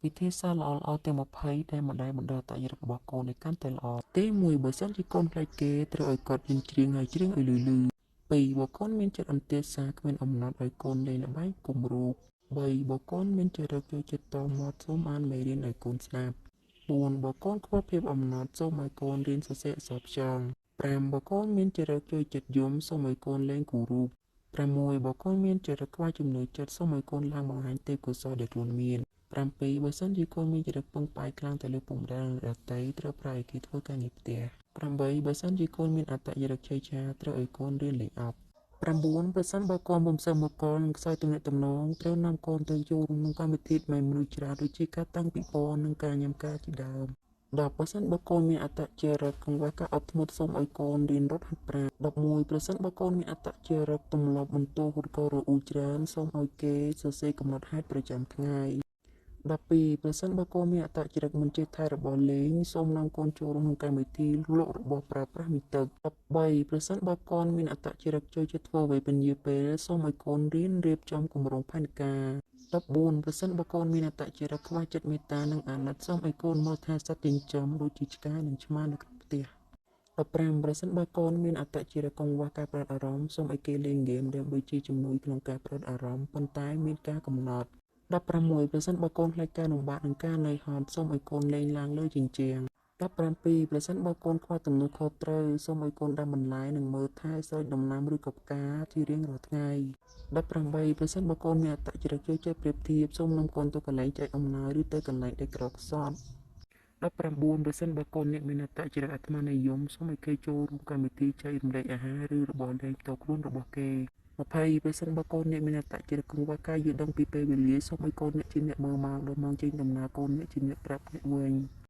វិធីសាស្ត្រល្អៗទាំង20ដែលម្ដាយបណ្ដុះអត្តចរិតរបស់កូនឲ្យកាន់តែល្អទី1បើសិនជាកូនខ្លាចគេត្រូវឲ្យកត់ញញច្រៀងហើយច្រៀងឲ្យលឺៗ2បើកូនមានចិត្តអន្ទាសារគ្មានអំណត់ឲ្យកូនលេងល្បែងគំរូ3បើកូនមានចរិតចូលចិត្តតមាត់សូមអានមេរៀនឲ្យកូនស្ដាប់4បើកូនខ្វះភាពអំណត់សូមឲ្យកូនរៀនសរសេរអក្សរផ្ចង់5បើកូនមានចរិតចូលចិត្តយំសូមឲ្យកូនលេងគូរូប6បើកូនមានចរិតខ្វះចំណូលចិត្តសូមឲ្យកូនឡើងបង្ហាញទេពកោសល្យដែលខ្លួនមាន7បើសិនជាកូនមានចរិតពឹងផ្អែកខ្លាំងទៅលើពុកម្ដាយនិងដទៃត្រូវប្រែឲ្យគេធ្វើការងារផ្ទះ8បើសិនជាកូនមានអត្តចរិតឆេវឆាវត្រូវឲ្យកូនរៀនលេងអប់9ប្រសិនបើកូនពុំសូវមកកលនិងខ្សោយទំនាក់ទំនងត្រូវនាំកូនទៅចូលរួមក្នុងកម្មវិធីដែលមនុស្សច្រើនដូចជាការតាំងពិព័រណ៍និងការញ៉ាំការជាដើម10ប្រសិនបើកូនមានអត្តចរិតកង្វះការអត់ធ្មត់សូមឲ្យកូនរៀនរត់ហាត់ប្រាណ11ប្រសិនបើកូនមានអត្តចរិតទម្លាប់បន្ទោហូតកូនរអ៊ូច្រើនសូមឲ្យគេសរសេរកំណត់ហេតុប្រចាំថ្ងៃ12ប្រសិនបើកូនមានអត្តចរិតមិនចេះថែរបស់លេងសូមនាំកូនចូលរួមក្នុងកម្មវិធីលក់របស់ប្រើប្រាស់មីទឹក13ប្រសិនបើកូនមានអត្តចរិតចូលចិត្តធ្វើអ្វីពន្យាពេលសូមឲ្យកូនរៀនរៀបចំគម្រោងផែនការ14ប្រសិនបើកូនមានអត្តចរិតខ្វះចិត្តមេត្តានិងអាណិតសូមឲ្យកូនមើលថែសត្វចិញ្ចឹមដូចជាឆ្កែនិងឆ្មានៅក្នុងផ្ទះ15ប្រសិនបើកូនមានអត្តចរិតកង្វះការផ្ដោតអារម្មណ៍សូមឲ្យគេលេងហ្គេមដើម្បីជាជំនួយក្នុងការផ្ដោតអារម្មណ៍ប៉ុន្តែមានការកំណត់16ប្រសិនបើកូនខ្លាចការលំបាកនឹងការនឿយហត់សូមឲ្យកូនលេងឡើងលើជញ្ជាំង17ប្រសិនបើកូនខ្វះទំនួលខុសត្រូវសូមឲ្យកូនដាំបន្លែនិងមើលថែស្រោចដំណាំឬក៏ផ្កាជារៀងរាល់ថ្ងៃ18ប្រសិនបើកូនមានអត្តចរិតចូលចិត្តប្រៀបធៀបសូមនាំកូនទៅកន្លែងចែកអំណោយឬទៅកន្លែងដែលក្រខ្សត់19ប្រសិនបើកូនអ្នកមានអត្តចរិតអាត្មានិយមសូមឲ្យគេចូលរួមកម្មវិធីចែករំលែកអាហារឬរបស់លេងផ្ទាល់ខ្លួនរបស់គេ20ប្រសិនបើកូនអ្នកមានអត្តចរិតកង្វះការយល់ដឹងពីពេលវេលាសូមឲ្យកូនអ្នកជាអ្នកមើលម៉ោងដល់ម៉ោងចេញដំណើរកូនអ្នកជាអ្នកប្រាប់អ្នកវិញ